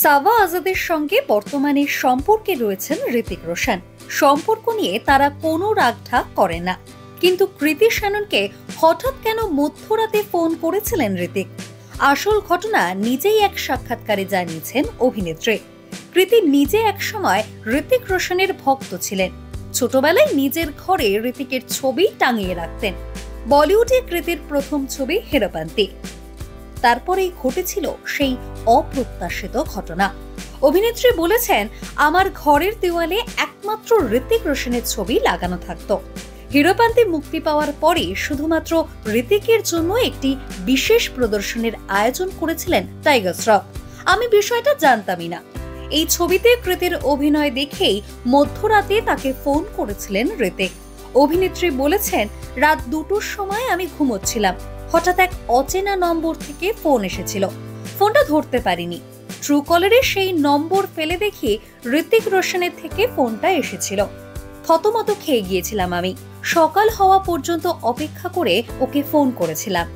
সাবা আজাদের সঙ্গে বর্তমানে সম্পর্কে রয়েছেন হৃতিক রোশন। সম্পর্ক নিয়ে তারা কোনো রাগঢাক করে না, কিন্তু কৃতি শ্যাননকে হঠাৎ কেন মধ্যরাতে ফোন করেছিলেন হৃতিক? আসল ঘটনা নিজেই এক সাক্ষাৎকারে জানিয়েছেন অভিনেত্রী। কৃতি নিজে একসময় হৃতিক রোশনের ভক্ত ছিলেন। ছোটবেলায় নিজের ঘরে হৃতিকের ছবি টাঙিয়ে রাখতেন। বলিউডে কৃতির প্রথম ছবি হিরোপান্তি। তারপরেই ঘটেছিল সেই অপ্রত্যাশিত ঘটনা। অভিনেত্রী বলেছেন, আমার ঘরের দেওয়ালে একমাত্র হৃতিক রোশনের ছবি লাগানো থাকতো। হিরোপান্তি মুক্তি পাওয়ার পরে শুধুমাত্র হৃতিকের জন্য একটি বিশেষ প্রদর্শনীর আয়োজন করেছিলেন টাইগার শ্রফ। আমি বিষয়টা জানতামই না। এই ছবিতে কৃতির অভিনয় দেখেই মধ্যরাতে তাকে ফোন করেছিলেন হৃতিক। অভিনেত্রী বলেছেন, রাত 2টোর সময় আমি ঘুমোচ্ছিলাম। হঠাৎ এক অচেনা নম্বর থেকে ফোন এসেছিল। ফোনটা ধরতে পারিনি। ট্রু কলারে সেই নম্বর ফেলে দেখি হৃতিক রোশনের থেকে ফোনটা এসেছিল। থতমত খেয়ে গিয়েছিলাম আমি। সকাল হওয়া পর্যন্ত অপেক্ষা করে ওকে ফোন করেছিলাম।